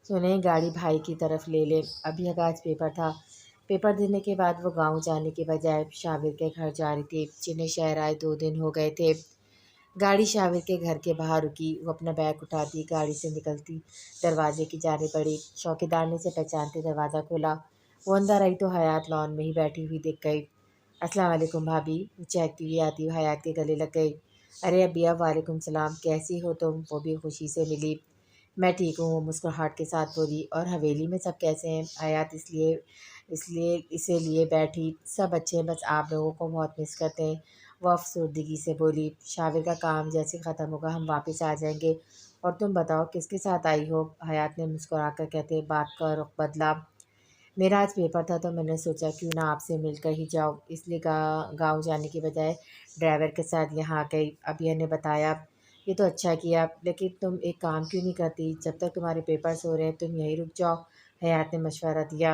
सुने गाड़ी भाई की तरफ ले ले। अभी आज पेपर था। पेपर देने के बाद वो गांव जाने के बजाय शाबिर के घर जा रही थी। जिन्हें शहर आए 2 दिन हो गए थे। गाड़ी शाबिर के घर के बाहर रुकी। वो अपना बैग उठाती गाड़ी से निकलती दरवाजे की जाने पड़ी। चौकीदार ने से पहचानते दरवाज़ा खोला। वो अंदर आई तो हयात लॉन में ही बैठी हुई दिख गई। अस्सलाम वालेकुम भाभी। वो चहकती हुई आती हुई हयात के गले लग गई। अरे अबिया, वालेकुम सलाम, कैसी हो तुम? वो भी खुशी से मिली। मैं ठीक हूँ, वो मुस्कुराहट के साथ बोली। और हवेली में सब कैसे हैं? हयात इसलिए इसलिए इसे लिए बैठी। सब अच्छे हैं, बस आप लोगों को बहुत मिस करते हैं। वो अफसरदगी से बोली। शाबिर का काम जैसे ख़त्म होगा हम वापस आ जाएंगे। और तुम बताओ किसके साथ आई हो? हयात ने मुस्कुरा कर कहते बात का रुख बदला। मेरा आज पेपर था तो मैंने सोचा क्यों ना आपसे मिलकर ही जाऊँ, इसलिए गाँव जाने की बजाय ड्राइवर के साथ यहाँ आ गई। अभिया ने बताया। ये तो अच्छा किया, लेकिन तुम एक काम क्यों नहीं करती? जब तक तुम्हारे पेपर्स हो रहे हैं तुम यहीं रुक जाओ। हयात ने मशवरा दिया।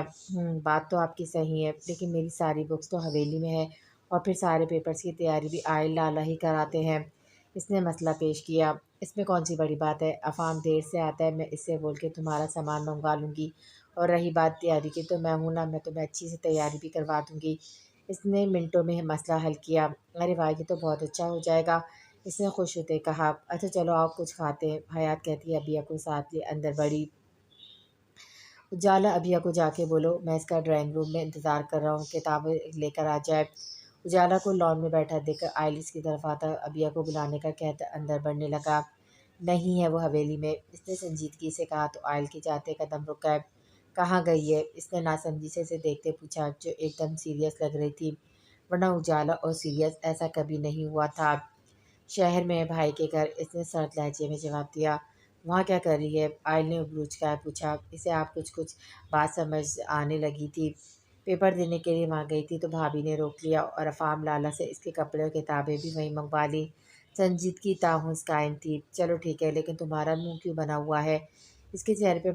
बात तो आपकी सही है, लेकिन मेरी सारी बुक्स तो हवेली में है और फिर सारे पेपर्स की तैयारी भी आयल लाला ही कराते हैं। इसने मसला पेश किया। इसमें कौन सी बड़ी बात है? अफाम देर से आता है, मैं इससे बोल के तुम्हारा सामान मंगवा लूँगी। और रही बात तैयारी की, तो मैं हूँ ना, मैं तुम्हें अच्छी से तैयारी भी करवा दूँगी। इसने मिनटों में मसला हल किया। अरे वाह, ये तो बहुत अच्छा हो जाएगा, इसने खुश होते कहा। अच्छा चलो आओ कुछ खाते हैं। हयात कहती है अबिया को साथ लिए अंदर बढ़ी। उजाला अबिया को जाके बोलो मैं इसका ड्राइंग रूम में इंतज़ार कर रहा हूँ, किताबें लेकर आ जाए। उजाला को लॉन में बैठा देखकर आइलिस की तरफ आता अबिया को बुलाने का कहता अंदर बढ़ने लगा। नहीं है वो हवेली में, इसने संजीदगी से कहा तो आयल के जाते कदम रुक गए। कहाँ गई है? इसने नासमझी से इसे देखते पूछा, जो एकदम सीरियस लग रही थी। वरना उजाला और सीरियस ऐसा कभी नहीं हुआ था। शहर में है भाई के घर, इसने सर्द लहजे में जवाब दिया। वहाँ क्या कर रही है? आयल ने उबलूझ कर पूछा। इसे आप कुछ कुछ बात समझ आने लगी थी। पेपर देने के लिए वहाँ गई थी तो भाभी ने रोक लिया और अफाम लाला से इसके कपड़े और किताबें भी वहीं मंगवा ली। संजीदगी ताहुस कायम थी। चलो ठीक है, लेकिन तुम्हारा मुंह क्यों बना हुआ है? इसके चेहरे पे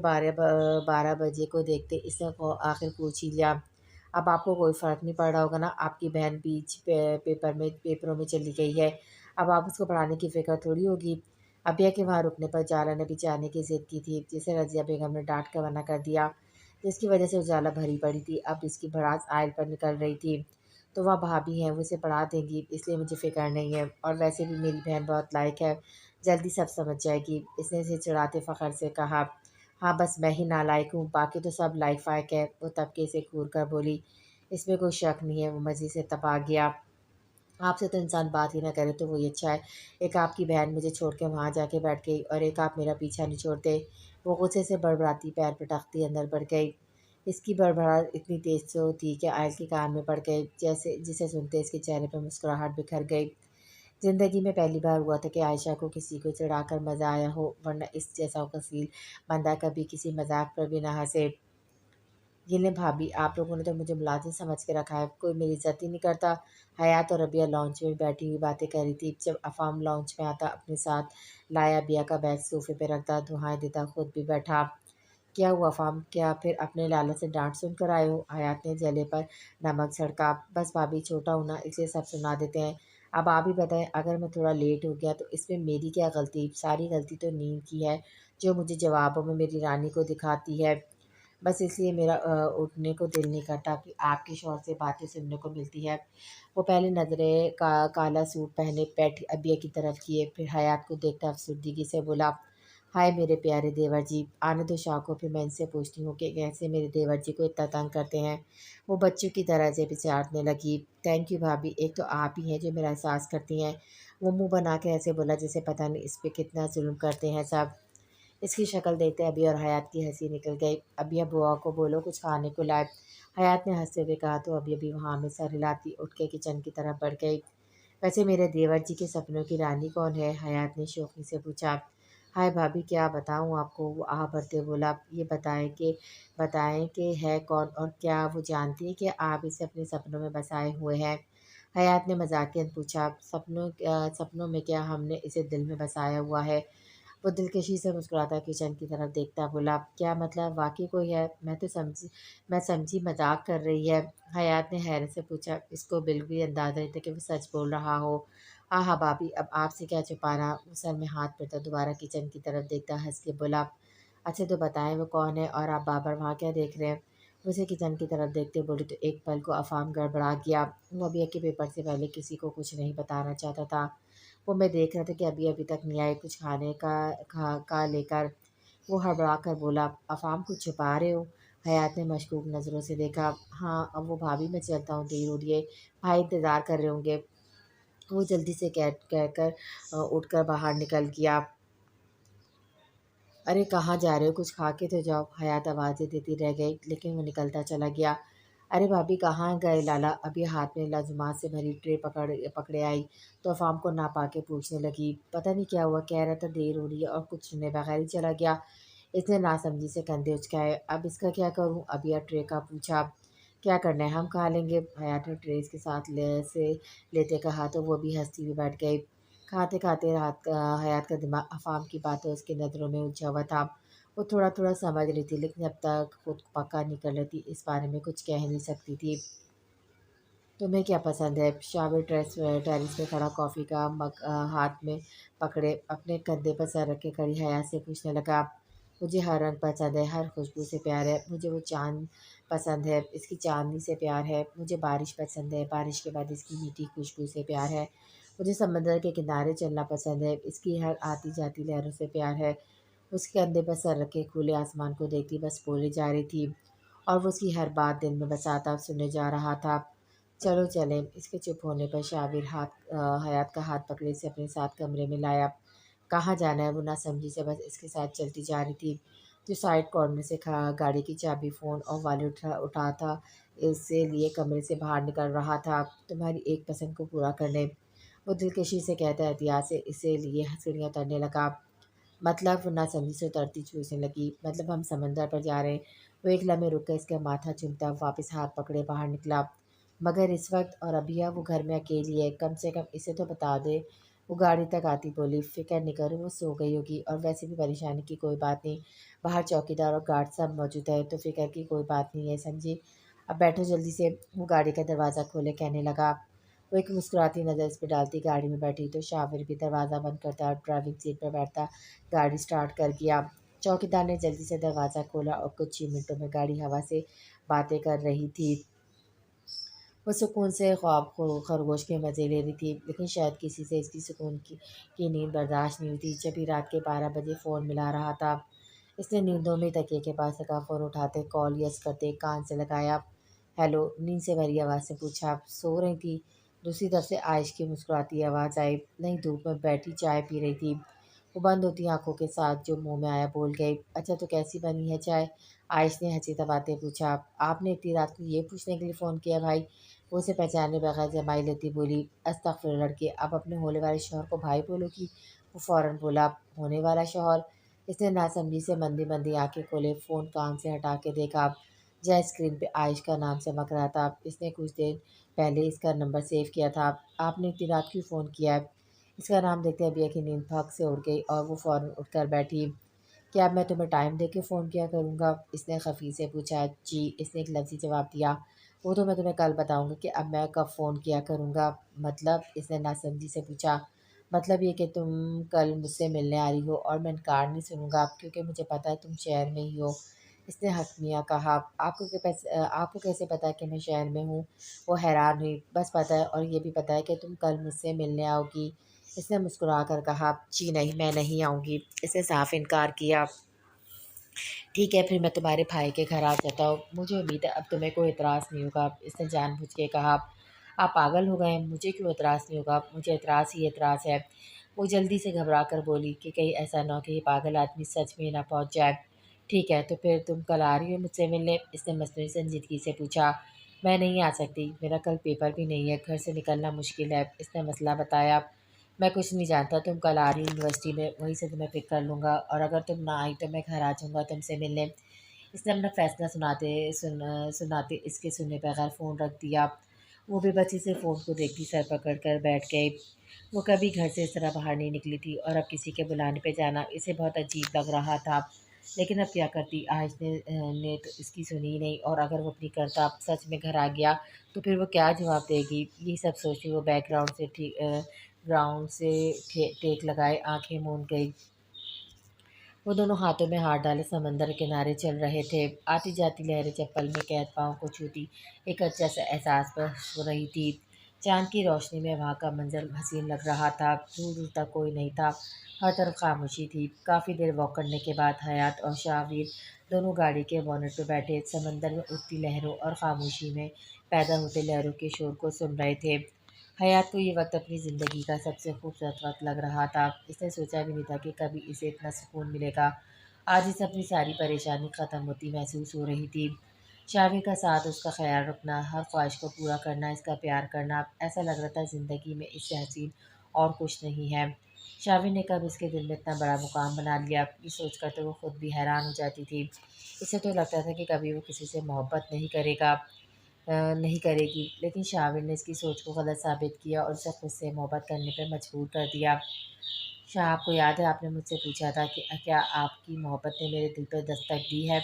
12 बजे को देखते इसने आखिर पूछ ही लिया। अब आपको कोई फ़र्क नहीं पड़ रहा होगा ना, आपकी बहन पेपरों में चली गई है। अब आप उसको पढ़ाने की फ़िक्र थोड़ी होगी। अबिया के वहाँ रुकने पर उजाला ने भी जाने की ज़िद की थी, जिसे रज़िया बेगम ने डांट कर मना कर दिया, जिसकी वजह से उजाला भरी पड़ी थी। अब इसकी भड़ास आयल पर निकल रही थी। तो वह भाभी हैं, वो इसे पढ़ा देंगी, इसलिए मुझे फ़िक्र नहीं है। और वैसे भी मेरी बहन बहुत लायक है, जल्दी सब समझ जाएगी। इसने इसे चिढ़ाते फ़ख्र से कहा। हाँ बस मैं ही नालायक हूँ, बाकी तो सब लायक फ़ायक है। वो तबके से घूर कर बोली। इसमें कोई शक नहीं है। वो मज़े से तपा गया। आपसे तो इंसान बात ही ना करे तो वही अच्छा है। एक आपकी बहन मुझे छोड़ के वहाँ जाके बैठ गई और एक आप मेरा पीछा नहीं छोड़ते। वो गुस्से से बड़बड़ाती पैर पटकती अंदर बढ़ गई। इसकी बड़बड़ाहट इतनी तेज़ तो थी कि आयल के कान में पड़ गई, जैसे जिसे सुनते इसके चेहरे पर मुस्कुराहट बिखर गई। ज़िंदगी में पहली बार हुआ था कि आयशा को किसी को चिढ़ाकर मज़ा आया हो, वरना इस जैसा कसील बंदा कभी किसी मज़ाक पर भी ना हँसे। ये लें भाभी, आप लोगों ने तो मुझे मुलाज़िम समझ के रखा है, कोई मेरी इज़्ज़त ही नहीं करता। हयात और रबिया लॉन्च में बैठी हुई बातें कर रही थी। जब अफ़ाम लॉन्च में आता अपने साथ लाया बिया का बैग सोफ़े पे रखता, दुआएँ देता खुद भी बैठा। क्या हुआ अफ़ाम, क्या फिर अपने लाला से डाँट सुनकर आए हो? हयात ने जले पर नमक छिड़का। बस भाभी, छोटा हूँ ना, इसलिए सब सुना देते हैं। अब आप ही बताएँ, अगर मैं थोड़ा लेट हो गया तो इसमें मेरी क्या गलती? सारी गलती तो नींद की है, जो मुझे जवाबों में मेरी रानी को दिखाती है। बस इसलिए मेरा उठने को दिल नहीं करता कि आपके शौहर से बातें सुनने को मिलती है। वो पहले नज़रें काला सूट पहने बैठी अबिया की तरफ किए, फिर हयात को देखकर अफसरदगी से बोला, हाय मेरे प्यारे देवर जी, आने दो शाह को, फिर मैं इनसे पूछती हूँ कि कैसे मेरे देवर जी को इतना तंग करते हैं। वो बच्चों की तरह से विचारने लगी। थैंक यू भाभी, एक तो आप ही हैं जो मेरा एहसास करती हैं। वो मुंह बना के ऐसे बोला जैसे पता नहीं इस पे कितना जुल्म करते हैं सब। इसकी शक्ल देखते अबिया और हयात की हंसी निकल गई। अबिया बुआ को बोलो कुछ खाने को लाए। हयात ने हंसते हुए कहा तो अबिया भी वहाँ में सर हिलाती उठ के किचन की तरफ बढ़ गई। वैसे मेरे देवर जी के सपनों की रानी कौन है? हयात ने शौकी से पूछा। हाय भाभी, क्या बताऊँ आपको? वो आह भरते बोला। ये बताएं कि है कौन, और क्या वो जानती है कि आप इसे अपने सपनों में बसाए हुए हैं? हयात ने मजाकियन पूछा। सपनों में क्या, हमने इसे दिल में बसाया हुआ है। वो दिलकशी से मुस्कुराता किचन की तरफ देखता बोला, क्या मतलब, वाकई कोई है? मैं समझी मजाक कर रही है। हयात ने हैरत से पूछा। इसको बिल्कुल भी अंदाज़ा नहीं था कि वो सच बोल रहा हो। हाँ हाँ भाभी, अब आपसे क्या छुपाना? वो सर में हाथ फेरता दोबारा किचन की तरफ देखता हंस के बोला। अच्छा तो बताएं वो कौन है और आप बार-बार वहाँ क्या देख रहे हैं? उसे किचन की तरफ देखते बोली तो एक पल को अफ़ाम गड़बड़ा गया। वो अभी के पेपर से पहले किसी को कुछ नहीं बताना चाहता था। वो मैं देख रहा था कि अभी अभी तक नहीं आई कुछ खाने का लेकर। वो हड़बड़ा कर बोला, अफ़ाम कुछ छुपा रहे हो? हयात ने मशकूक नज़रों से देखा। हाँ, अब वो भाभी मैं चलता हूँ, देर हो रही है। भाई इंतज़ार कर रहे होंगे। वो जल्दी से कहकर उठकर बाहर निकल गया। अरे कहाँ जा रहे हो? कुछ खा के तो जाओ। हयात आवाज़ें देती रह गई, लेकिन वो निकलता चला गया। अरे भाभी कहाँ गए लाला? अभी हाथ में लाजमात से भरी ट्रे पकड़े आई तो अफ़ाम को ना पाके पूछने लगी। पता नहीं क्या हुआ, कह रहा था देर हो रही है और कुछ सुने बगैर ही चला गया। इसने नासमझी से कंधे उचकाए। अब इसका क्या करूँ? अबिया ट्रे का पूछा। क्या करना है, हम खा लेंगे। हयात ने ट्रे इसके साथ लेते कहा तो वो भी हंसती हुई बैठ गई। खाते खाते हयात का दिमाग अफ़ाम की बातों उसकी नज़रों में उलझा हुआ था। वो थोड़ा थोड़ा समझ रही थी, लेकिन अब तक खुद पक्का नहीं कर लेती, इस बारे में कुछ कह नहीं सकती थी। तुम्हें क्या पसंद है? शाबिर टेरिस पे खड़ा कॉफ़ी का मग हाथ में पकड़े अपने कंधे पर सर रख के खड़ी हया से पूछने लगा। मुझे हर रंग पसंद है, हर खुशबू से प्यार है। मुझे वो चाँद पसंद है, इसकी चाँदनी से प्यार है। मुझे बारिश पसंद है, बारिश के बाद इसकी मीठी खुशबू से प्यार है। मुझे समंदर के किनारे चलना पसंद है, इसकी हर आती-जाती लहरों से प्यार है। उसके कंधे पर सर रखे खुले आसमान को देखती बस बोले जा रही थी और वो उसकी हर बात दिल में बसाता सुने जा रहा था। चलो चलें। इसके चुप होने पर शाबिर हयात का हाथ पकड़े से अपने साथ कमरे में लाया। कहाँ जाना है? वो ना समझी से बस इसके साथ चलती जा रही थी। जो साइड कॉर्नर से गाड़ी की चाबी फ़ोन और वॉलेट उठा था, इसे लिए कमरे से बाहर निकल रहा था तुम्हारी एक पसंद को पूरा करने। वो दिलकशी से कहता एहतियात से इसे लिए सीढ़ियाँ उतरने लगा। मतलब वो नासमझी से उतरती पूछने लगी, मतलब हम समंदर पर जा रहे हैं। वो एक लम्हे रुक कर इसका माथा चूमता वापस हाथ पकड़े बाहर निकला। मगर इस वक्त और अभी वो घर में अकेली है, कम से कम इसे तो बता दे। वो गाड़ी तक आती बोली, फिक्र नहीं करो, वो सो गई होगी और वैसे भी परेशानी की कोई बात नहीं। बाहर चौकीदार और गार्ड सब मौजूद है, तो फिक्र की कोई बात नहीं है, समझी। अब बैठो जल्दी से। वो गाड़ी का दरवाज़ा खोले कहने लगा। वो एक मुस्कुराती नज़र इस पे डालती गाड़ी में बैठी तो शाबिर भी दरवाज़ा बंद करता और ड्राइविंग सीट पर बैठता गाड़ी स्टार्ट कर दिया। चौकीदार ने जल्दी से दरवाज़ा खोला और कुछ ही मिनटों में गाड़ी हवा से बातें कर रही थी। वो सुकून से खरगोश के मज़े ले रही थी, लेकिन शायद किसी से इसकी सुकून की नींद बर्दाश्त नहीं हुई थी। जब भी रात के 12 बजे फ़ोन मिला रहा था, इसने नींदों में तकिए के पास रखा फ़ोन उठाते कॉल यस करते कान से लगाया। हेलो, नींद से भरी आवाज़ से पूछा। आप सो रही थी? दूसरी तरफ से आयश की मुस्कुराती आवाज़ आई। नहीं, धूप में बैठी चाय पी रही थी। वो बंद होती आंखों के साथ जो मुंह में आया बोल गई। अच्छा तो कैसी बनी है चाय? आयश ने हंसी दबाते पूछा। आपने इतनी रात को ये पूछने के लिए फ़ोन किया भाई? वो उसे पहचाने बगैर जमाई लेती बोली। अस्तगफिर लड़के, अब अपने होने वाले शौहर को भाई बोलोगी? वो फ़ौरन बोला। होने वाला शौहर? इसने नासमझी से मंदी मंदी आंखें खोले फ़ोन कान से हटा के देखा जहाँ स्क्रीन पे आयश का नाम चमक रहा था। इसने कुछ देर पहले इसका नंबर सेव किया था। आपने इतनी रात क्यों फ़ोन किया है? इसका नाम देखते अबिया की नींद भग से उड़ गई और वो फ़ौरन उठकर बैठी। क्या अब मैं तुम्हें टाइम दे के फ़ोन किया करूँगा? इसने खफ़ी से पूछा। जी, इसने एक लफ्ज़ी जवाब दिया। वो तो मैं तुम्हें कल बताऊँगी कि अब मैं कब फ़ोन किया करूँगा। मतलब? इसने नासमझी से पूछा। मतलब ये कि तुम कल मुझसे मिलने आ रही हो और मैं इनकार नहीं सुनूँगा क्योंकि मुझे पता है तुम शहर में ही हो। इसने हकमिया कहा। आपको कैसे पता है कि मैं शहर में हूँ? वो हैरान हुई। बस पता है और ये भी पता है कि तुम कल मुझसे मिलने आओगी। इसने मुस्कुरा कर कहा, जी नहीं, मैं नहीं आऊँगी। इसने साफ इनकार किया। ठीक है, फिर मैं तुम्हारे भाई के घर आ जाता हूँ। मुझे उम्मीद है अब तुम्हें कोई एतराज़ नहीं होगा। इसने जानबूझ के कहा। आप पागल हो गए हैं? मुझे क्यों एतराज़ नहीं होगा? मुझे एतराज़ ही एतराज़ है। वो जल्दी से घबरा कर बोली कि कहीं ऐसा ना हो कि ये पागल आदमी सच में ना पहुँच जाए। ठीक है, तो फिर तुम कल आ रही हो मुझसे मिलने? इसने मसनूई संजीदगी से पूछा। मैं नहीं आ सकती, मेरा कल पेपर भी नहीं है, घर से निकलना मुश्किल है। इसने मसला बताया। मैं कुछ नहीं जानता, तुम कल आ रही हो यूनिवर्सिटी में, वहीं से तुम्हें पिक कर लूँगा और अगर तुम ना आई तो मैं घर आ जाऊँगा तुमसे मिलने। इसने अपना फ़ैसला सुनाते इसके सुनने पे बगैर फ़ोन रख दिया। वो बेबसी से फ़ोन को देखती सर पकड़ कर बैठ गई। वो कभी घर से इस तरह बाहर नहीं निकली थी और अब किसी के बुलाने पे जाना इसे बहुत अजीब लग रहा था। लेकिन अब क्या करती, आज ने तो इसकी सुनी ही नहीं और अगर वो अपनी करतब सच में घर आ गया तो फिर वो क्या जवाब देगी? यही सब सोची वो ग्राउंड से टेक लगाए आंखें मूंद गई। वो दोनों हाथों में हाथ डाले समंदर किनारे चल रहे थे। आती जाती लहरें जब पल में कैद पाँव को छूती, एक अच्छा सा एहसास बस हो रही थी। चाँद की रोशनी में वहाँ का मंज़र हसीन लग रहा था। दूर-दूर तक कोई नहीं था, हर तरफ खामोशी थी। काफ़ी देर वॉक करने के बाद हयात और शाहवीर दोनों गाड़ी के बोनट पे बैठे समंदर में उठती लहरों और खामोशी में पैदा होते लहरों के शोर को सुन रहे थे। हयात को ये वक़्त अपनी ज़िंदगी का सबसे खूबसूरत वक़्त लग रहा था। इसने सोचा भी नहीं था कि कभी इसे इतना सुकून मिलेगा। आज इसे अपनी सारी परेशानी ख़त्म होती महसूस हो रही थी। शावी का साथ, उसका ख़्याल रखना, हर ख्वाहिश को पूरा करना, इसका प्यार करना, ऐसा लग रहा था ज़िंदगी में इससे हसीन और कुछ नहीं है। शावी ने कब इसके दिल में इतना बड़ा मुकाम बना लिया, ये सोचकर तो वो खुद भी हैरान हो जाती थी। इसे तो लगता था कि कभी वो किसी से मोहब्बत नहीं करेगी, लेकिन शाविर ने इसकी सोच को गलत साबित किया और उसे खुद से मोहब्बत करने पर मजबूर कर दिया। शाह, आपको याद है आपने मुझसे पूछा था कि क्या आपकी मोहब्बत ने मेरे दिल पर दस्तक दी है?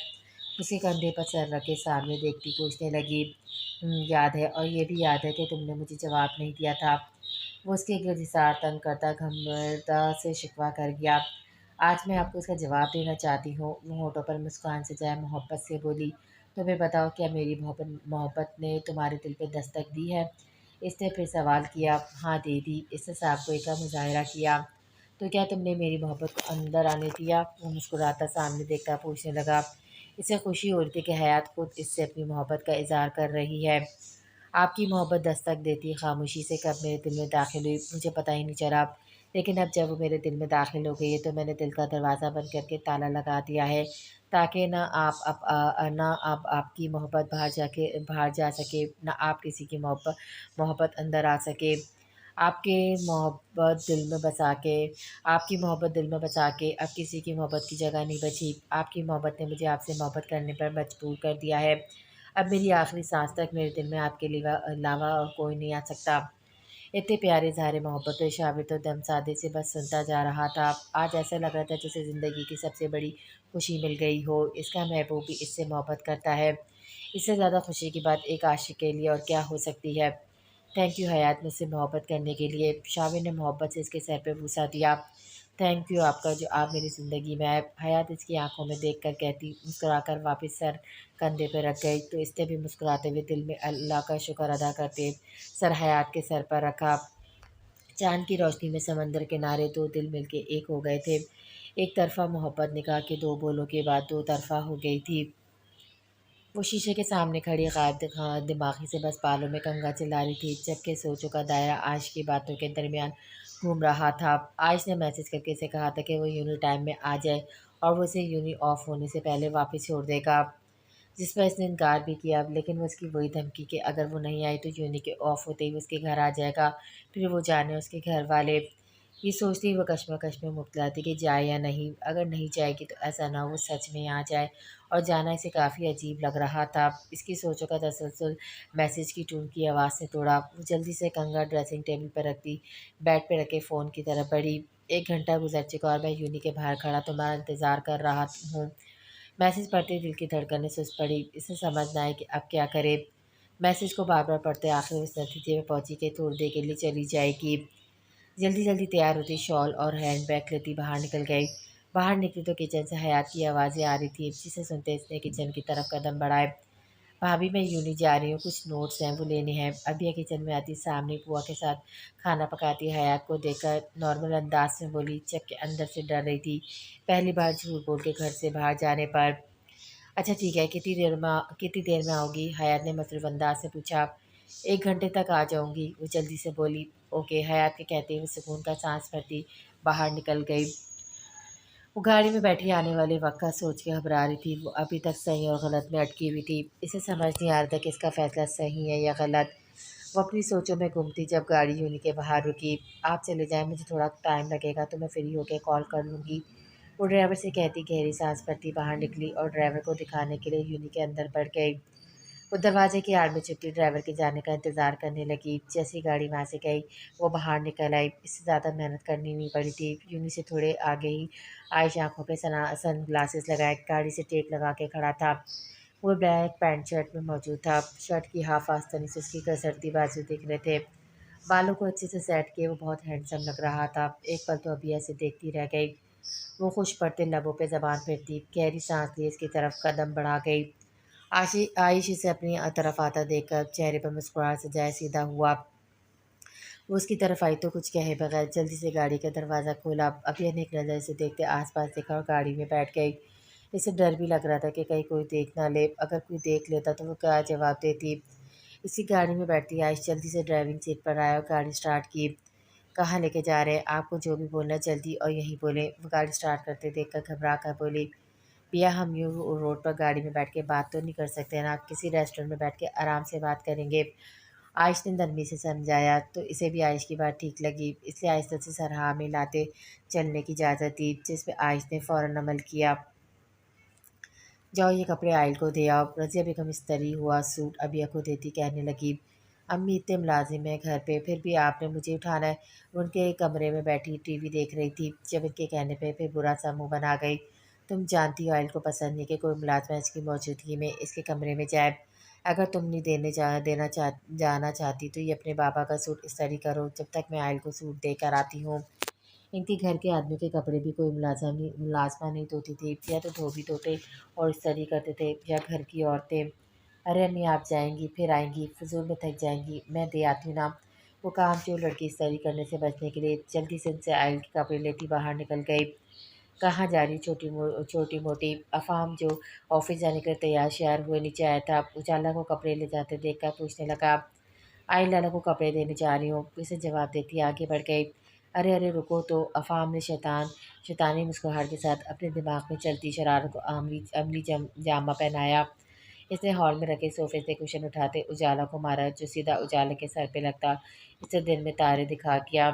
उसके कंधे पर सर रखे सामने देखती पूछने लगी। याद है, और ये भी याद है कि तुमने मुझे जवाब नहीं दिया था। वो उसके गिरफ्तार तंग करता गंभीरता से शिकवा कर गया। आज मैं आपको इसका जवाब देना चाहती हूँ। वो होठों पर मुस्कान सजाए मोहब्बत से बोली। तुम्हें बताओ, क्या मेरी मोहब्बत मोहब्बत ने तुम्हारे दिल पे दस्तक दी है? इसने फिर सवाल किया। हाँ, दे दी। इसने साफ गोई का मुजाहरा किया। तो क्या तुमने मेरी मोहब्बत को अंदर आने दिया? वो मुस्कुराता सामने देखता पूछने लगा। इसे खुशी हो रही थी कि हयात खुद इससे अपनी मोहब्बत का इजहार कर रही है। आपकी मोहब्बत दस्तक देती खामोशी से कब मेरे दिल में दाखिल हुई, मुझे पता ही नहीं चला। लेकिन अब जब वो मेरे दिल में दाखिल हो गई है, तो मैंने दिल का दरवाज़ा बंद करके ताला लगा दिया है, ताकि ना अब आपकी मोहब्बत बाहर जा सके, ना आप किसी की मोहब्बत अंदर आ सके। आपके मोहब्बत दिल में बसा के आपकी मोहब्बत दिल में बसा के अब किसी की मोहब्बत की जगह नहीं बची। आपकी मोहब्बत ने मुझे आपसे मोहब्बत करने पर मजबूर कर दिया है। अब मेरी आखिरी सांस तक मेरे दिल में आपके अलावा और कोई नहीं आ सकता। इतने प्यारे इज़हार मोहब्बत तो शाबित तो दम साधे से बस सुनता जा रहा था। आज ऐसा लग रहा था जैसे ज़िंदगी की सबसे बड़ी खुशी मिल गई हो। इसका महबूब भी इससे मोहब्बत करता है। इससे ज़्यादा खुशी की बात एक आशिक के लिए और क्या हो सकती है। थैंक यू हयात, मुझसे मोहब्बत करने के लिए। शाविर ने मोहब्बत से इसके सर पे बूसा दिया। थैंक यू आपका, जो आप मेरी ज़िंदगी में आए। हयात इसकी आंखों में देख कर कहती मुस्कुराकर वापस सर कंधे पर रख गई, तो इसने भी मुस्कुराते हुए दिल में अल्लाह का शुक्र अदा करते सर हयात के सर पर रखा। चाँद की रोशनी में समंदर किनारे दो दिल मिलके एक हो गए थे। एक तरफ़ा मोहब्बत निकाह के दो बोलों के बाद दो तरफ़ा हो गई थी। वो शीशे के सामने खड़ी गायब दिमागी से बस बालों में कंघा चिल्ला रही थी, जबकि सोचों का दायरा आयश की बातों के दरमियान घूम रहा था। आयश ने मैसेज करके इसे कहा था कि वो यूनी टाइम में आ जाए और वो इसे यूनी ऑफ होने से पहले वापस छोड़ देगा, जिस पर इसने इनकार भी किया। लेकिन वो उसकी वही धमकी कि अगर वो नहीं आई तो यूनी के ऑफ होते ही उसके घर आ जाएगा, फिर वो जाने उसके घर वाले। ये सोचती ही वो कश्मकश में मुब्तला थी कि जाए या नहीं। अगर नहीं जाएगी तो ऐसा ना हो वो सच में आ जाए, और जाना इसे काफ़ी अजीब लग रहा था। इसकी सोचों का तसलसल मैसेज की टून की आवाज़ से तोड़ा। वो जल्दी से कंघा ड्रेसिंग टेबल पर रखती, बेड पे रखे फ़ोन की तरफ बढ़ी। 1 घंटा गुजर चुका और मैं यूनी के बाहर खड़ा तुम्हारा इंतज़ार कर रहा हूँ। मैसेज पढ़ते ही दिल की धड़कनें सुस्त पड़ी। इसे समझ ना आए कि अब क्या करे। मैसेज को बार बार पढ़ते आखिर उस नतीजे में पहुंची कि थोड़ी देर के लिए चली जाएगी। जल्दी जल्दी तैयार होती, शॉल और हैंड बैग लेती बाहर निकल गई। बाहर निकली तो किचन से हयात की आवाज़ें आ रही थी, जिसे सुनते इसने किचन की तरफ कदम बढ़ाए। भाभी, मैं यूनी जा रही हूँ, कुछ नोट्स हैं वो लेने हैं। अभी ये किचन में आती सामने बुआ के साथ खाना पकाती हयात को देखकर नॉर्मल अंदाज में बोली, जबकि अंदर से डर रही थी पहली बार झूठ बोल के घर से बाहर जाने पर। अच्छा ठीक है, कितनी देर में आओगी? हयात ने मसरूफ़ अंदाज से पूछा। 1 घंटे तक आ जाऊँगी, वो जल्दी से बोली। ओके, हयात के कहते हुए सुकून का सांस भरती बाहर निकल गई। वो गाड़ी में बैठी आने वाले वक्त का सोच के घबरा रही थी। वो अभी तक सही और गलत में अटकी हुई थी। इसे समझ नहीं आ रहा था कि इसका फ़ैसला सही है या गलत। वो अपनी सोचों में गुम थी जब गाड़ी यूनी के बाहर रुकी। आप चले जाएँ, मुझे थोड़ा टाइम लगेगा तो मैं फ्री होके कॉल कर लूँगी। वो ड्राइवर से कहती गहरी सांस भरती बाहर निकली और ड्राइवर को दिखाने के लिए यूनी के अंदर बढ़ गई। वो दरवाजे की आड़ में छुपी ड्राइवर के जाने का इंतज़ार करने लगी। जैसी गाड़ी वहाँ से गई, वो बाहर निकल आई। इससे ज़्यादा मेहनत करनी नहीं पड़ी थी। यूनी से थोड़े आगे ही आयश आँखों पे सन ग्लासेस लगाए गाड़ी से टेप लगा के खड़ा था। वो ब्लैक पैंट शर्ट में मौजूद था। शर्ट की हाफ आस्तीन से उसकी कसरती बाजू दिख रहे थे। बालों को अच्छे से सेट किए वो बहुत हैंडसम लग रहा था। एक पल तो अभी ऐसे देखती रह गई। वो खुश पड़ते लबों पे ज़बान फिरती, गहरी सांस लिए इसकी तरफ कदम बढ़ा गई। आयश इसे अपनी तरफ आता देखकर चेहरे पर मुस्कुराहट सजाए सीधा हुआ। वो उसकी तरफ आई तो कुछ कहे बगैर जल्दी से गाड़ी का दरवाज़ा खोला। अभिया ने एक नज़र से देखते आसपास देखा और गाड़ी में बैठ गई। इसे डर भी लग रहा था कि कहीं कोई देख ना ले। अगर कोई देख लेता तो वो क्या जवाब देती। इसी गाड़ी में बैठती आयश जल्दी से ड्राइविंग सीट पर आया और गाड़ी स्टार्ट की। कहाँ लेके जा रहे हैं? आपको जो भी बोलना है जल्दी और यहीं बोलें। वो गाड़ी स्टार्ट करते देखकर घबरा कर बोली, भैया हम यूँ रोड पर गाड़ी में बैठ के बात तो नहीं कर सकते ना, किसी रेस्टोरेंट में बैठ के आराम से बात करेंगे। आयश ने नरमी से समझाया तो इसे भी आयश की बात ठीक लगी, इसलिए आहिस्ता से सर हाँ मिलाते चलने की इजाज़त दी, जिस पे आयश ने फ़ौरन अमल किया। जाओ ये कपड़े आयल को दे आओ। रज़िया बेगम इस्तरी हुआ सूट अबिया को देती कहने लगी, अम्मी इतने मुलाजिम है घर पे फिर भी आपने मुझे उठाना है। वो उनके कमरे में बैठी टीवी देख रही थी, जब इनके कहने पे फिर बुरा सा मुंह बना गई। तुम जानती हो आयल को पसंद नहीं कि कोई मुलाजमा इसकी मौजूदगी में इसके कमरे में जाए। अगर तुम नहीं जाना चाहती तो ये अपने बाबा का सूट इस्तरी करो, जब तक मैं आयल को सूट देकर आती हूँ। इनके घर के आदमी के कपड़े भी कोई मुलाज़मा नहीं धोती थी, या तो धोबी धोते और इस्त्री करते थे या घर की औरतें। अरे अम्मी आप जाएंगी फिर आएंगी, फिजूल में थक जाएंगी, मैं दे आती हूँ ना। वो काम जो लड़की इस्त्री करने से बचने के लिए जल्दी से उनसे आयल के कपड़े लेती बाहर निकल गई। कहाँ जा रही छोटी मोटी अफाम जो ऑफिस जाने के लिए तैयार श्यार हुए नीचे आया था, उजाला को कपड़े ले जाते देखकर पूछने लगा, आई लाला को कपड़े देने जा रही हूँ। इसे जवाब देती आगे बढ़ गई। अरे अरे रुको तो। अफाम ने शैतानी मुस्कुराहट के साथ अपने दिमाग में चलती शरारत को अमली जामा पहनाया। इसने हॉल में रखे सोफे से कुशन उठाते उजाला को मारा, जो सीधा उजाला के सर पे लगता। इसे दिन में तारे दिखा किया।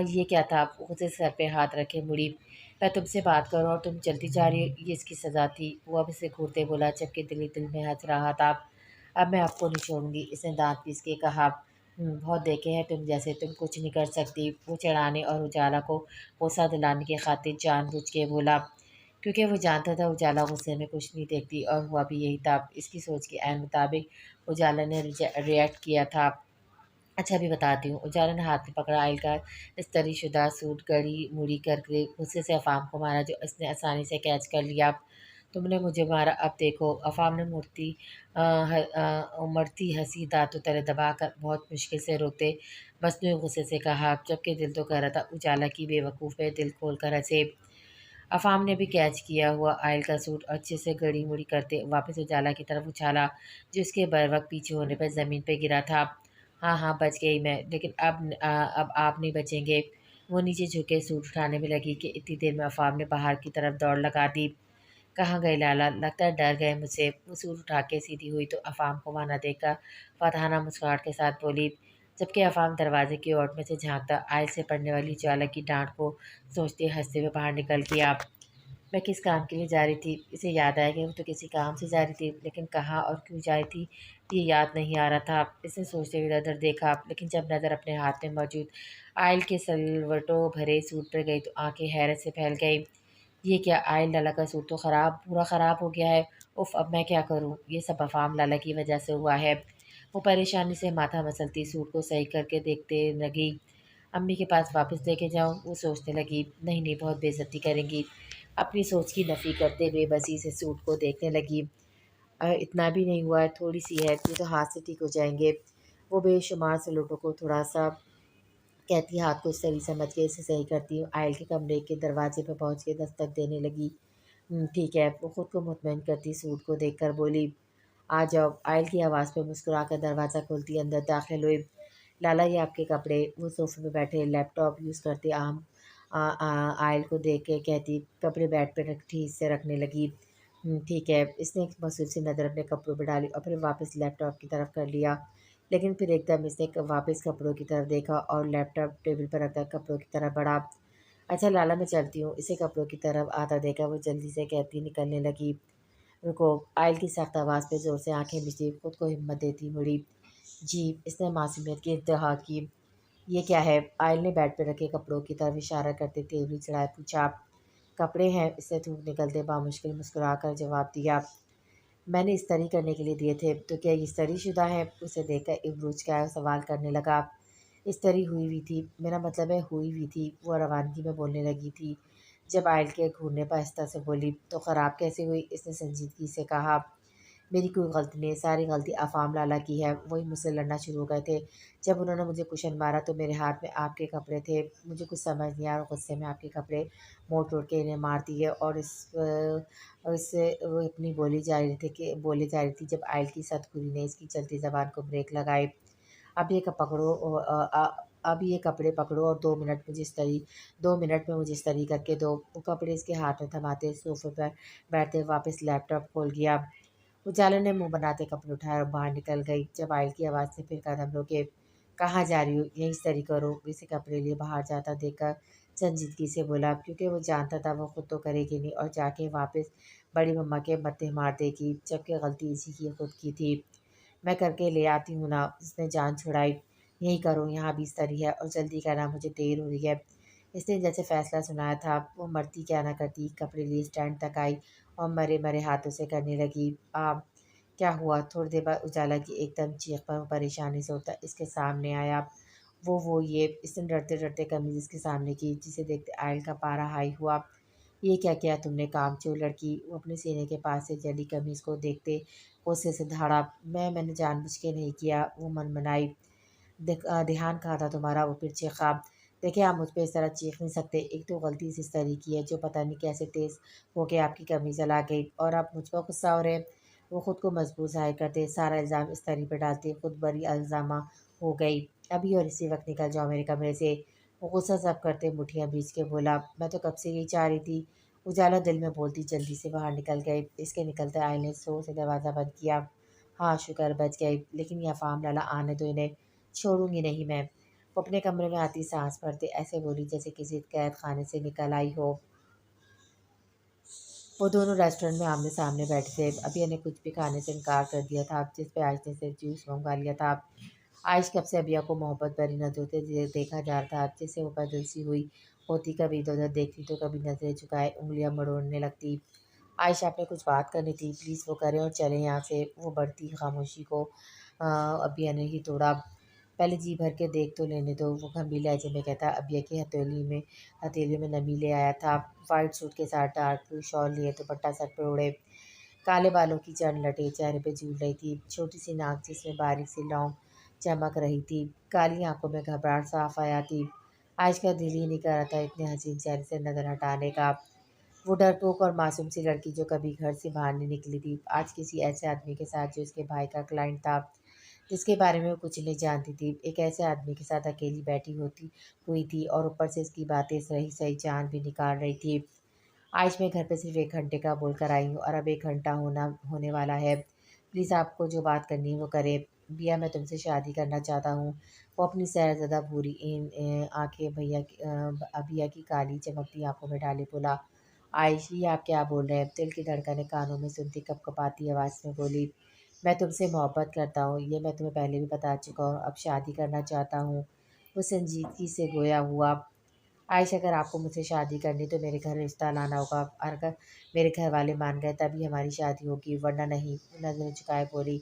ये क्या था? उसे सर पे हाथ रखे मुड़ी। मैं तुमसे बात करूं और तुम जल्दी जा रही हो, ये इसकी सज़ा थी। वो अब इसे घूरते बोला, जबकि दिल ही दिल में हंस रहा था। अब मैं आपको नहीं छोड़ूंगी, इसने दांत पीस के कहा। बहुत देखे हैं तुम जैसे, तुम कुछ नहीं कर सकती। वो चिढ़ाने और उजाला को गुस्सा दिलाने की खातिर जानबूझ के बोला, क्योंकि वो जानता था उजाला गुस्से में कुछ नहीं देखती, और हुआ भी यही था। इसकी सोच के ऐन मुताबिक उजाला ने रिएक्ट किया था। अच्छा अभी बताती हूँ। उजाला ने हाथ में पकड़ा आयल का इस्त्री शुदा सूट गड़ी मुड़ी करके गुस्से से अफाम को मारा, जो इसने आसानी से कैच कर लिया। तुमने मुझे मारा, अब देखो। अफाम ने उमड़ती हंसी दांतों तले दबाकर बहुत मुश्किल से रोकते मसनूई गुस्से से कहा, जबकि दिल तो कह रहा था उजाला की बेवकूफ़ है, दिल खोल कर हंसे। अफाम ने भी कैच किया हुआ आयल का सूट अच्छे से गड़ी मुड़ी करते वापस उजाला की तरफ उछाला, जो उसके बर वक्त पीछे होने पर ज़मीन पर गिरा था। हाँ हाँ बच गई मैं, लेकिन अब आप नहीं बचेंगे। वो नीचे झुके सूट उठाने में लगी कि इतनी देर में अफाम ने बाहर की तरफ दौड़ लगा दी। कहाँ गए लाला? लगता है डर गए मुझसे। वो सूट उठा के सीधी हुई तो अफाम को वहाँ न देखकर फतहाना मुस्कुराहट के साथ बोली, जबकि अफाम दरवाजे की ओर में से झांकता आयल से पड़ने वाली ज्वाला की डांट को सोचते हंसते हुए बाहर निकल गया। मैं किस काम के लिए जा रही थी? इसे याद आया कि वो तो किसी काम से जा रही थी, लेकिन कहाँ और क्यों जा रही थी ये याद नहीं आ रहा था। इसने सोचते हुए इधर उधर देखा, लेकिन जब नज़र अपने हाथ में मौजूद आयल के सलवटों भरे सूट पर गई तो आंखें हैरत से फैल गई। ये क्या? आयल लाला का सूट तो पूरा ख़राब हो गया है। उफ़ अब मैं क्या करूँ? ये सब अफ़ाम लाला की वजह से हुआ है। वो परेशानी से माथा मसलती सूट को सही करके देखते लगी। अम्मी के पास वापस लेके जाऊँ? वो सोचने लगी। नहीं नहीं, बहुत बेइज्जती करेंगी। अपनी सोच की नफ़ी करते बेबसी से सूट को देखने लगी। इतना भी नहीं हुआ है, थोड़ी सी है, ये तो हाथ से ठीक हो जाएंगे। वो बेशुमार सलूटों को थोड़ा सा कहती हाथ को सही समझ के इसे सही करती हूँ। आयल के कमरे के दरवाजे पर पहुँच के दस्तक देने लगी। ठीक है। वो खुद को मुतमईन करती सूट को देखकर बोली, आ जाओ। आयल की आवाज़ पे मुस्कुराकर दरवाज़ा खोलती अंदर दाखिल हुई। लाला ये आपके कपड़े। वो सोफे पे बैठे लैपटॉप यूज़ करते आयल को देख के कहती, कपड़े बेड पे ठीक से रखने लगी। ठीक है। इसने एक मासूम सी नज़र अपने कपड़ों पे डाली और फिर वापस लैपटॉप की तरफ कर लिया। लेकिन फिर एकदम इसने वापस कपड़ों की तरफ देखा और लैपटॉप टेबल पर रखकर कपड़ों की तरफ बढ़ा। अच्छा लाला मैं चलती हूँ। इसे कपड़ों की तरफ आता देखा वो जल्दी से कहती निकलने लगी। रुको। आयल की सख्त आवाज़ पे ज़ोर से आंखें मिचती खुद को हिम्मत देती मुड़ी। जी। इसने मासूमियत की इंतहा की। ये क्या है? आयल ने बेड पर रखे कपड़ों की तरफ इशारा करते तेवरी चढ़ाए पूछा। कपड़े हैं, इसने थूक निकलते बामुश्किल मुस्कुरा कर जवाब दिया। मैंने इस्त्री करने के लिए दिए थे, तो क्या ये इस्त्री-शुदा है? उसे देखकर इब्रूज का सवाल करने लगा। इस्त्री हुई हुई थी, मेरा मतलब है हुई हुई थी, वो रवानगी में बोलने लगी थी। जब आयल के घूरने पर आहिस्ता से बोली, तो ख़राब कैसे हुई? इसने संजीदगी से कहा। मेरी कोई गलती नहीं है, सारी गलती अफ़ाम लाला की है। वही मुझसे लड़ना शुरू हो गए थे। जब उन्होंने मुझे कुशन मारा तो मेरे हाथ में आपके कपड़े थे। मुझे कुछ समझ नहीं आया और गुस्से में आपके कपड़े मोड़-तोड़ के इन्हें मार दिए और इससे वो अपनी बोली जा रही थी जब आयल की सतगुरी ने इसकी चलती ज़बान को ब्रेक लगाई। अब ये क पकड़ो अब ये कपड़े पकड़ो और 2 मिनट में मुझे इस्त्री करके दो। वो कपड़े इसके हाथ में थमाते सोफ़े पर बैठते वापस लैपटॉप खोल गया। उजाला ने मुँह बनाते कपड़े उठाए और बाहर निकल गई। जब आयल की आवाज़ से फिर कदम रुके। कहाँ जा रही हो? यहीं इस्त्री करो। इसे कपड़े लिए बाहर जाता देखकर संजीदगी से बोला, क्योंकि वो जानता था वो खुद तो करेगी नहीं और जाके वापस बड़ी मम्मा के मत्थे मार देगी, जबकि गलती इसी की खुद की थी। मैं करके ले आती हूँ ना, उसने जान छुड़ाई। यहीं करो, यहाँ भी इस्त्री है और जल्दी करना, मुझे देर हो रही है। इसने जैसे फैसला सुनाया था, वो मरती क्या ना करती, कपड़े लिए स्टैंड तक आई और मरे-मरे हाथों से करने लगी। क्या हुआ? थोड़ी देर बाद उजाला की एकदम चीख पर वो परेशानी से उठा इसके सामने आया। वो ये, इसने डरते-डरते कमीज़ इसके सामने की, जिसे देखते आयल का पारा हाई हुआ। ये क्या किया तुमने कामचोर लड़की? वो अपने सीने के पास से जली कमीज़ को देखते गुस्से से दहाड़ा। मैंने जानबूझ के नहीं किया, वो मनमनाई। ध्यान कहाँ था तुम्हारा? वो फिर चीखा। देखिए, आप मुझ पे इस तरह चीख नहीं सकते। एक तो गलती इस तरह की है जो पता नहीं कैसे तेज़ होके आपकी कमीज़ जला गई और आप मुझ पर गुस्सा हो रहे हैं। वो खुद को मजबूर ज़ाहिर करते, सारा इल्ज़ाम इस तरी पे डालते, खुद बड़ी इल्ज़ामा हो गई। अभी और इसी वक्त निकल जाओ मेरे कमरे से। वो गुस्सा ज़ब्त करते मुठियाँ भींच के बोला, मैं तो कब से यही चाह रही थी। उजाला दिल में बोलती जल्दी से बाहर निकल गए। इसके निकलते आयल ने ज़ोर से दरवाज़ा बंद किया। हाँ, शुक्र बच गई, लेकिन ये अफ़ाम लाला आने दो इन्हें, छोड़ूँगी नहीं मैं। वो अपने कमरे में आती साँस भरते ऐसे बोली जैसे किसी कैद खाने से निकल आई हो। वो दोनों रेस्टोरेंट में आमने-सामने बैठे थे। अभी ने कुछ भी खाने से इनकार कर दिया था, जिस पे आयश ने सिर्फ़ जूस मँगवा लिया था। आयश कब से अबिया को मोहब्बत भरी नज़रों से देखा जा रहा था, जैसे वो बदल सी हुई होती, कभी इधर-उधर देखती तो कभी नज़रें झुकाए उँगलियाँ मरोड़ने लगती। आयशा आपने कुछ बात करनी थी, प्लीज़ वो करें और चलें यहाँ से। वो बढ़ती खामोशी को अबिया ने ही तोड़ा। पहले जी भर के देख तो लेने दो, वो गंभीर लहजे में कहता। अबिया की हथेलियों में नमी ले आया था। वाइट सूट के साथ डार्क ब्लू शॉल लिए दुपट्टा सर पे ओढ़े, काले बालों की चंद लटें चेहरे पे झूल रही थी। छोटी सी नाक जिसमें बारीक सी लौंग चमक रही थी। काली आंखों में घबराहट साफ आया थी। आज का दिल ही नहीं कर रहा था इतने हसीन चेहरे से नज़र हटाने का। वो डरपोक और मासूम सी लड़की जो कभी घर से बाहर नहीं निकली थी, आज किसी ऐसे आदमी के साथ जो उसके भाई का क्लाइंट था, जिसके बारे में वो कुछ नहीं जानती थी, एक ऐसे आदमी के साथ अकेली बैठी होती हुई थी और ऊपर से इसकी बातें सही-सही जान भी निकाल रही थी। आज मैं घर पे सिर्फ़ 1 घंटे का बोलकर आई हूँ और अब 1 घंटा होने वाला है। प्लीज़ आपको जो बात करनी है वो करें। भैया मैं तुमसे शादी करना चाहता हूँ। वो अपनी सहज़दा भूरी आँखें अभिया की काली चमकती आँखों में डाले बोला, आयशी आप क्या बोल रहे हैं? दिल की धड़कनें कानों में सुनती कँपकँपाती आवाज़ में बोली, मैं तुमसे मोहब्बत करता हूँ, ये मैं तुम्हें पहले भी बता चुका हूँ, अब शादी करना चाहता हूँ। वो संजीदगी से गोया हुआ। आयशा अगर आपको मुझसे शादी करनी तो मेरे घर रिश्ता लाना होगा और अगर मेरे घर वाले मान गए तभी हमारी शादी होगी, वरना नहीं। वो नज़रें झुकाए बोली,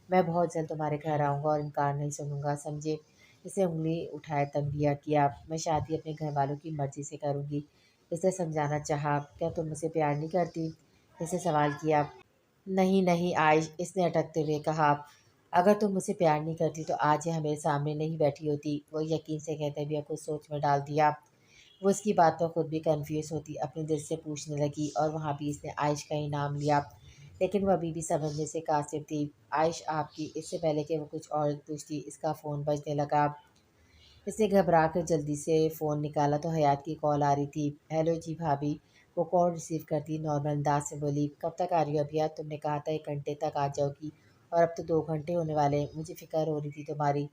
मैं बहुत जल्द तुम्हारे घर आऊँगा और इनकार नहीं सुनूँगा, समझे? इसे उँगली उठाए तंबिया किया, मैं शादी अपने घर वालों की मर्ज़ी से करूँगी। इसे समझाना चाहा, क्या तुम मुझसे प्यार नहीं करती? इसे सवाल किया। नहीं, नहीं आयश, इसने अटकते हुए कहा, अगर तुम मुझसे प्यार नहीं करती तो आज यह मेरे सामने नहीं बैठी होती। वो यकीन से कहते हुए कुछ सोच में डाल दिया। वो इसकी बात पर खुद भी कन्फ्यूज़ होती, अपने दिल से पूछने लगी और वहाँ भी इसने आयश का ही नाम लिया। लेकिन वो अभी भी समझने से कासिर थी। आयश आपकी, इससे पहले कि वो कुछ और पूछती, इसका फ़ोन बजने लगा। इसने घबरा कर जल्दी से फ़ोन निकाला तो हयात की कॉल आ रही थी। हेलो जी भाभी। वो कॉल रिसीव करती नॉर्मल अंदाज से बोली, कब तक आ रही हो अभिया? तुमने कहा था 1 घंटे तक आ जाओगी और अब तो 2 घंटे होने वाले हैं। मुझे फ़िक्र हो रही थी तुम्हारी।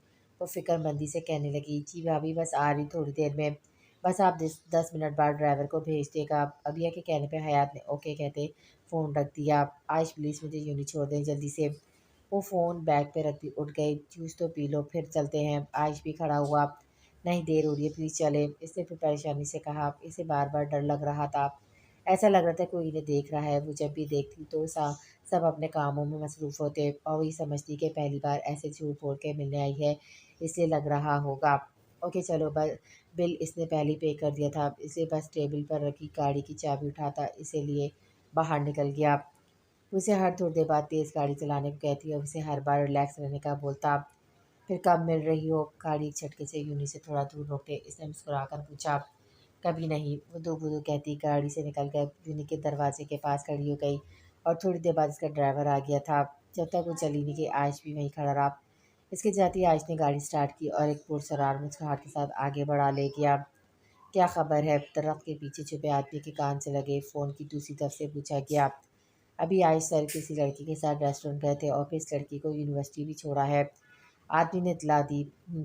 वो फ़िक्रमंदी से कहने लगी, जी भाभी बस आ रही थोड़ी देर में। बस आप 10 मिनट बाद ड्राइवर को भेज देगा। अभिया के कहने पे हयात ने ओके कहते फ़ोन रख दिया। आज प्लीज़ मुझे यूँ ही छोड़ दें जल्दी से। वो फ़ोन बैग पे रख दी उठ गई, जूस तो पी लो फिर चलते हैं। आयुष भी खड़ा हुआ, नहीं देर हो रही है प्लीज़ चलें। इसने फिर परेशानी से कहा, इसे बार-बार डर लग रहा था। ऐसा लग रहा था कोई इन्हें देख रहा है। वो जब भी देखती तो सब अपने कामों में मसरूफ़ होते और वही समझती कि पहली बार ऐसे झूठ बोल के मिलने आई है, इसलिए लग रहा होगा। ओके चलो बिल इसने पहले ही पे कर दिया था। इसे बस टेबल पर रखी गाड़ी की चाबी उठाता इसे लिए बाहर निकल गया। उसे हर थोड़ी देर बाद तेज़ गाड़ी चलाने को कहती और उसे हर बार रिलैक्स रहने का बोलता। फिर कब मिल रही हो? गाड़ी एक झटके से यूनी से थोड़ा दूर रोके इसने मुस्कुराकर पूछा। कभी नहीं, वो दो बुदू कहती गाड़ी से निकल कर यूनी के दरवाजे के पास खड़ी हो गई और थोड़ी देर बाद इसका ड्राइवर आ गया था। जब तक वो चली नहीं गई आयश भी वहीं खड़ा रहा। इसके जाते ही आयश ने गाड़ी स्टार्ट की और एक पुरसरार मुस्कुराहट के साथ आगे बढ़ा ले गया। क्या खबर है? दरख्त के पीछे छुपे आदमी के कान से लगे फ़ोन की दूसरी तरफ से पूछा गया। अभी आयश सर किसी लड़की के साथ रेस्टोरेंट गए थे और फिर इस लड़की को यूनिवर्सिटी भी छोड़ा है। आदमी ने इतला दी।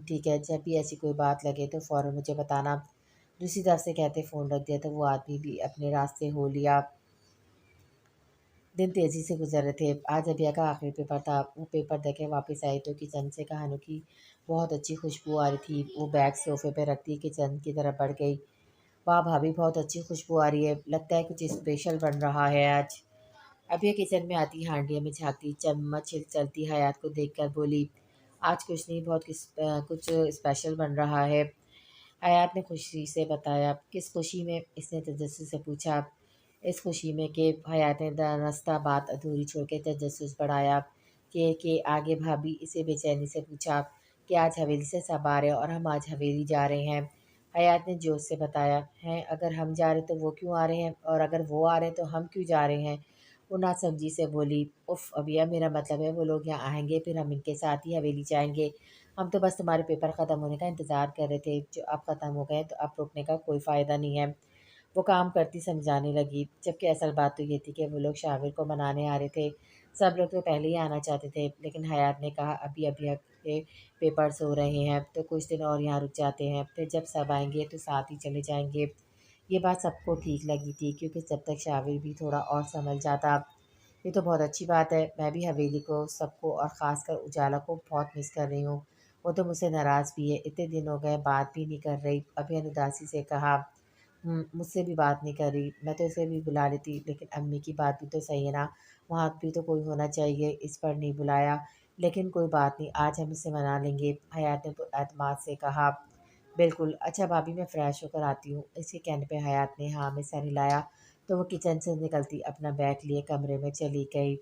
ठीक है, जब भी ऐसी कोई बात लगे तो फ़ौरन मुझे बताना। दूसरी तरफ से कहते फ़ोन रख दिया तो वो आदमी भी अपने रास्ते हो लिया। दिन तेज़ी से गुजर रहे थे। आज अभिया का आखिरी पेपर था। वो पेपर देके वापस आई तो किचन से कहानों की बहुत अच्छी खुशबू आ रही थी। वो बैग सोफ़े पे रखती किचन की तरफ बढ़ गई। वाह भाभी, बहुत अच्छी खुशबू आ रही है, लगता है कुछ स्पेशल बन रहा है आज। अभिया किचन में आती हांडिया में झाँकती चम्मच चलती हयात को देखकर बोली, आज कुछ नहीं, बहुत कुछ स्पेशल बन रहा है। हयात ने खुशी से बताया। किस खुशी में? इसने तजस्सुस से पूछा। इस खुशी में कि हयात ने दरअस्ता बात अधूरी छोड़ के तजस्सुस बढ़ाया कि आगे भाभी इसे बेचैनी से पूछा कि आज हवेली से सब आ रहे हैं और हम आज हवेली जा रहे हैं। हयात ने जोश से बताया, हैं अगर हम जा रहे तो वो क्यों आ रहे हैं और अगर वो आ रहे हैं तो हम क्यों जा रहे हैं? वो नासमझी से बोली, उफ़ अभिया, मेरा मतलब है वो लोग यहाँ आएंगे फिर हम इनके साथ ही हवेली जाएंगे। हम तो बस तुम्हारे पेपर ख़त्म होने का इंतज़ार कर रहे थे, जो अब ख़त्म हो गए तो अब रुकने का कोई फ़ायदा नहीं है। वो काम करती समझाने लगी, जबकि असल बात तो ये थी कि वो लोग शामिर को मनाने आ रहे थे। सब लोग तो पहले ही आना चाहते थे, लेकिन हयात ने कहा अभी अभी के पेपर्स हो रहे हैं तो कुछ दिन और यहाँ रुक जाते हैं, फिर जब सब आएंगे तो साथ ही चले जाएंगे। ये बात सबको ठीक लगी थी क्योंकि जब तक शामिर भी थोड़ा और संभल जाता। ये तो बहुत अच्छी बात है। मैं भी हवेली को, सबको और ख़ासकर उजाला को बहुत मिस कर रही हूँ। वो तो मुझसे नाराज़ भी है, इतने दिन हो गए बात भी नहीं कर रही। अभी उदासी से कहा, मुझसे भी बात नहीं कर रही। मैं तो इसे भी बुला लेती, लेकिन अम्मी की बात भी तो सही है ना, वहाँ भी तो कोई होना चाहिए। इस पर नहीं बुलाया, लेकिन कोई बात नहीं, आज हम इसे मना लेंगे, हयात ने एतमाद से कहा। बिल्कुल, अच्छा भाभी मैं फ़्रेश होकर आती हूँ। इसके कहने पे हयात ने हाँ में सर हिलाया तो वो किचन से निकलती अपना बैग लिए कमरे में चली गई।